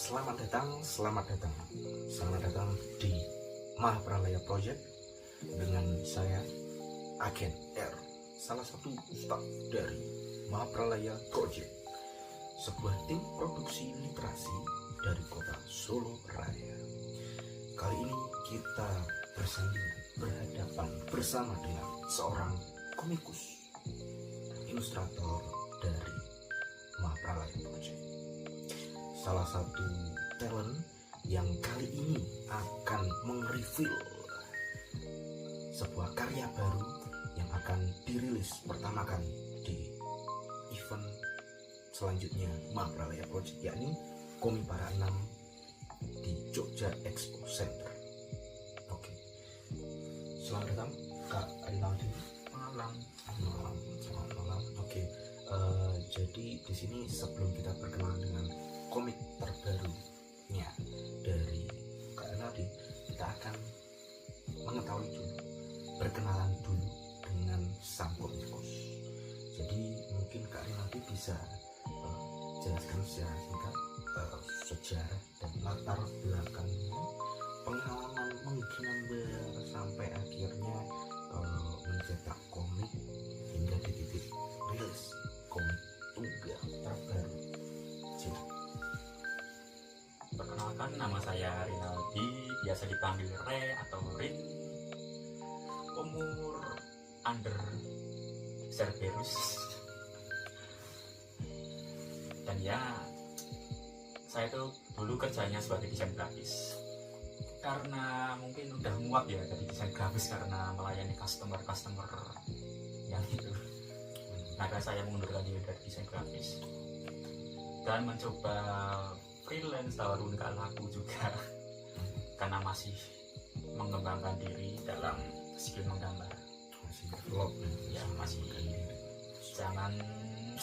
Selamat datang di Mahapralaya Project dengan saya Agen R, salah satu staf dari Mahapralaya Project, sebuah tim produksi literasi dari kota Solo Raya. Kali ini kita berhadapan bersama dengan seorang komikus, ilustrator dari Mahapralaya Project, salah satu talent yang kali ini akan meng-reveal sebuah karya baru yang akan dirilis pertama kali di event selanjutnya Mahapralaya Project, yakni Komipara 6 di Jogja Expo Center. Oke, selamat datang Kak Rinaldi. Selamat malam. Oke, jadi di sini sebelum kita berkenalan dengan komik terbarunya dari Kak Rinaldi, kita akan mengetahui dulu, berkenalan dulu dengan sang komikus. Jadi mungkin Kak Rinaldi bisa jelaskan secara singkat sejarah dan latar belakangnya, pengalaman menggambar sampai akhirnya mencetak komik hingga di titik rilis komik tunggal terbaru. Perkenalkan, nama saya Rinaldi, biasa dipanggil Re atau Rin. Umur under Cerberus. Dan ya, saya tuh dulu kerjanya sebagai desain grafis. Karena mungkin udah muak ya jadi desain grafis karena melayani customer yang itu. Maka saya mengundurkan diri dari desain grafis dan mencoba freelance, tawarun gak laku juga karena masih mengembangkan diri dalam skill menggambar, Masih develop ya masih jangan,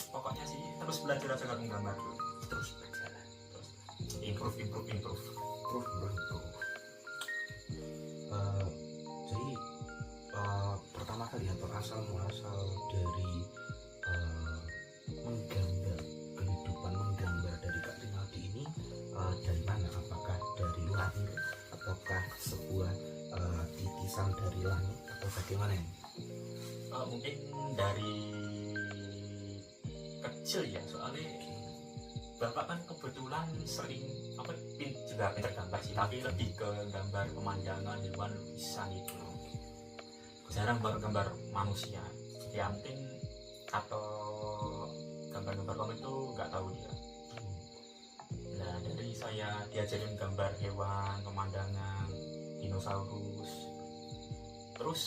pokoknya sih terus belajar aja kalau menggambar dulu, terus berjalan, terus improve. Jadi pertama kali atau asal muasal dari menggambar, kehidupan menggambar dari Kak Rinaldi ini dari mana? Apakah dari lahir ataukah sebuah titisan dari langit atau bagaimana ini? Mungkin dari kecil ya, soalnya bapak kan kebetulan sering juga pinter gambar sih, tapi lebih ke gambar pemandangan, hewan, lukisan itu. Jarang gambar manusia, dianting atau gambar-gambar komik itu nggak tahu dia. Nah, dari saya diajarin gambar hewan, pemandangan, dinosaurus. Terus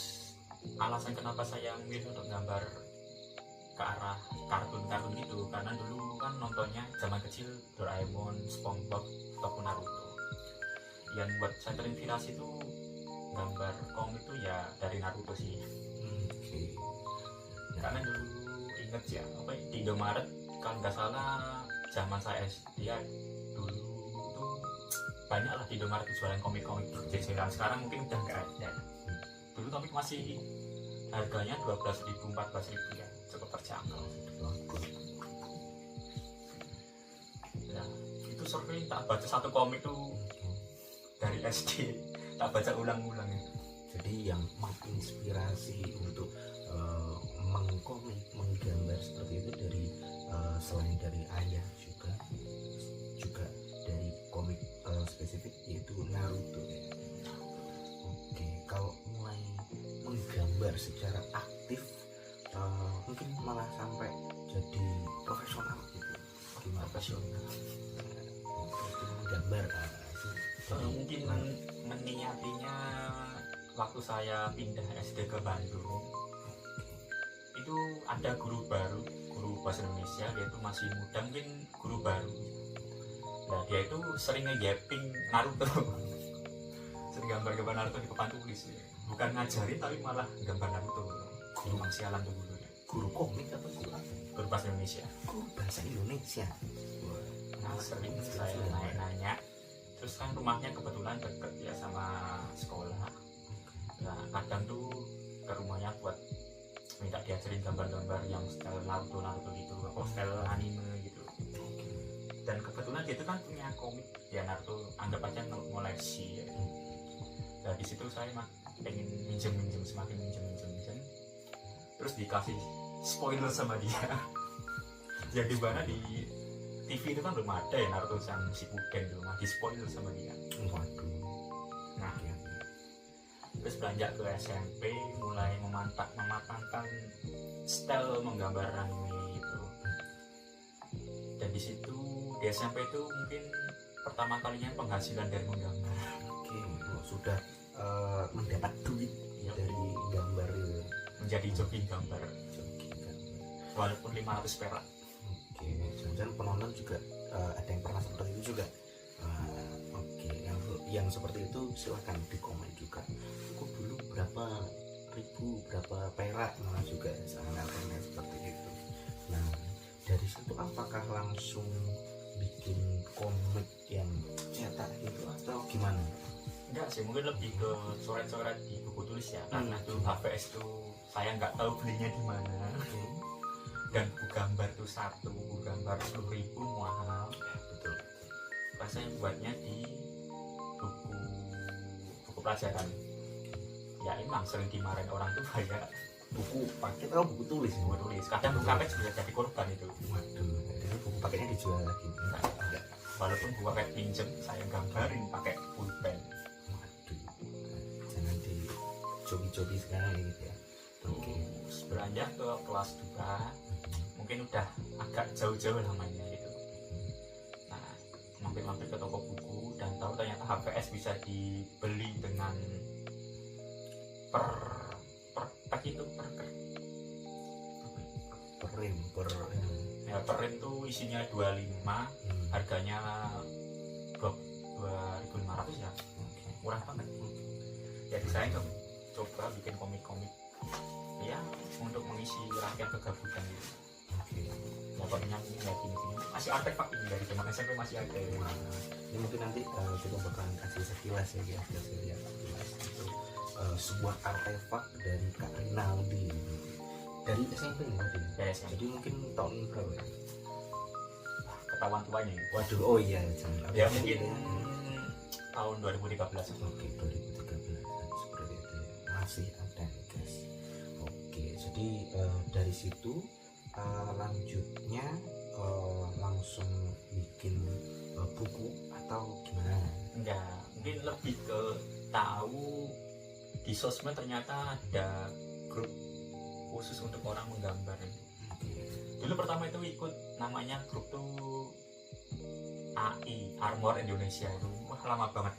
alasan kenapa saya memilih untuk gambar ke arah kartun gitu, karena dulu kan nontonnya zaman kecil Doraemon, SpongeBob, ataupun Naruto. Yang buat saya terinspirasi itu gambar komik itu ya dari Naruto sih. Okay. Karena dulu inget ya, di Indomaret kalau nggak salah zaman saya SD ya, dulu tuh banyak lah di Indomaret jualan komik-komik ceceran. Sekarang mungkin udah nggak ada. Dulu komik masih harganya 12.000, 14.000 ya, cukup terjangkau. Nah, itu sering tak baca satu komik tuh dari SD, tak baca ulang-ulang ya. Jadi yang menginspirasi untuk menggambar seperti itu dari selain dari ayah juga dari komik spesifik yaitu Naruto ya. Oke, kalau mulai menggambar secara aktif mungkin malah sampai jadi profesional gitu. Gimana profesional? Itu menggambar Mungkin meniatinya waktu saya pindah SD ke Bandung, itu ada guru baru, guru bahasa Indonesia. Dia itu masih muda, mungkin guru baru. Nah, dia itu sering nge-yapping Naruto. Sering gambar-gambar Naruto di papan tulis ya. Bukan ngajarin tapi malah gambar Naruto. Guru Mang Sialan tuh dulu ya. Guru komik atau guru apa? Guru bahasa Indonesia. Guru bahasa Indonesia. Nah, sering saya nanya. Terus kan rumahnya kebetulan deket ya sama sekolah. Nah, kadang tuh ke rumahnya buat minta diajarin gambar-gambar yang style Naruto gitu, atau style anime gitu. Dan kebetulan dia itu kan punya komik ya Naruto, anggap aja ngoleksi ya. Nah di situ saya pengen minjem semakin minjem, terus dikasih spoiler sama dia. Yang dimana di TV itu kan belum ada ya Naruto San Shippuden itu, di spoiler sama dia. Waduh. Nah Ya. terus beranjak ke SMP mulai mematangkan style menggambar anime itu. Dan di situ di SMP itu mungkin pertama kalinya penghasilan dari menggambar. Oke, sudah mendapat duit dari gambar itu. Menjadi joki gambar walaupun 500 perak. Oke, jangan penonton juga ada yang pernah seperti itu juga. Oke, yang seperti itu silahkan di komen juga. Aku dulu berapa ribu, berapa perak, nah juga sangat seperti itu. Nah, dari situ apakah langsung bikin komik yang cetak gitu atau gimana? Enggak sih, mungkin lebih ke coret-coret di buku tulis ya, karena dulu HVS tuh saya nggak tahu belinya di mana. Dan buku gambar tuh satu buku gambar 10.000 mahal. Betul. Saya buatnya di buku pelajaran. Ya emang sering dimarahin orang tuh kayak Buku paket atau buku tulis? buku tulis. Kadang buku paket juga jadi korban itu. Waduh, jadi buku paketnya dijual lagi? Enggak. Walaupun buku paket pinjem, saya gambarin pakai pulpen. Waduh, jangan dicobi-cobi sekarang ya gitu ya. Oke. Terus beranjak ke kelas 2, mungkin udah agak jauh-jauh namanya itu. Nah, mampir-mampir ke toko buku dan tahu ternyata HVS bisa dibeli dengan per rem tuh isinya 25, harganya 2.500 ya. Murah banget. Jadi saya coba bikin komik-komik ya untuk mengisi rangkaian kegabutan gitu. Motornya ini kayak gini-gini, masih artefak ini dari zaman SMP masih ada. Ini mungkin nanti kita bakalan kasih sekilas ya guys, kasih lihat sekilas itu sebuah artefak dari Kak Rinaldi dari SMP nih tadi. Jadi mungkin tahun berapa ya? Ketahuan tuanya. Waduh, oh iya jangan. Ya mungkin tahun 2013. Oke, 2013 seperti itu ya. Masih ada nih guys. Oke, jadi dari situ lanjutnya langsung bikin buku atau gimana? Enggak, mungkin lebih ke tahu di sosmed ternyata ada grup khusus untuk orang menggambar. Dulu pertama itu ikut namanya grup tuh AI Armor Indonesia itu, wah lama banget.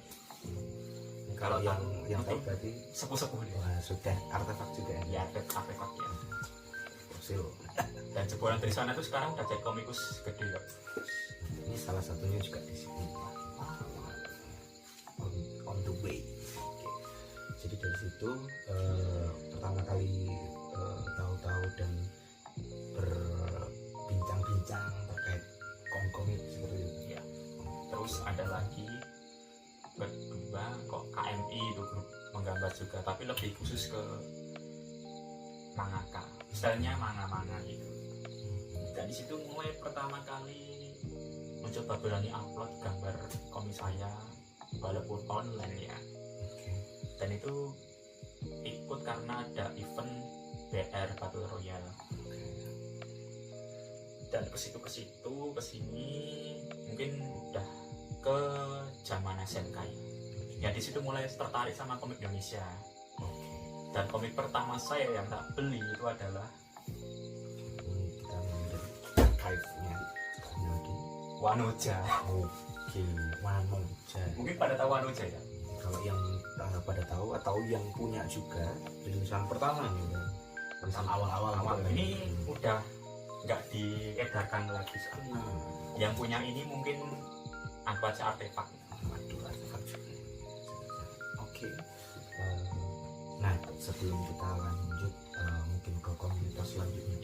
Kalau yang tahu berarti sepuh-sepuh dia. Wah, sudah artefak juga ya. Ya, artefak ya. Fosil. Dan jebolan dari sana tuh sekarang udah jadi komikus gede kok. Ini salah satunya juga di sini. On the way. Oke. Jadi dari situ pertama kali tahu-tahu dan berbincang-bincang terkait komik seperti itu. Ya. Terus ada lagi kedua kok KMI itu grup menggambar juga, tapi lebih khusus ke mangaka, stylenya manga-manga gitu. Dan di situ mulai pertama kali mencoba berani upload gambar komik saya walaupun online ya. Dan itu ikut karena ada event BR Battle Royale. Dan kesitu kesini mungkin udah ke zaman SMK ya. Di situ mulai tertarik sama komik Indonesia. Dan komik pertama saya yang tak beli itu adalah kita menjadi archive-nya Wanoja. Oke, Wanoja. Mungkin pada tahu Wanoja ya. Kalau yang pada tahu atau yang punya juga rilisan pertama nih, rilisan awal-awal ini udah nggak diedarkan lagi sekarang. Yang punya ini mungkin anggap aja artefak. Waduh, artefak juga. Oke. Nah, sebelum kita lanjut mungkin ke komunitas selanjutnya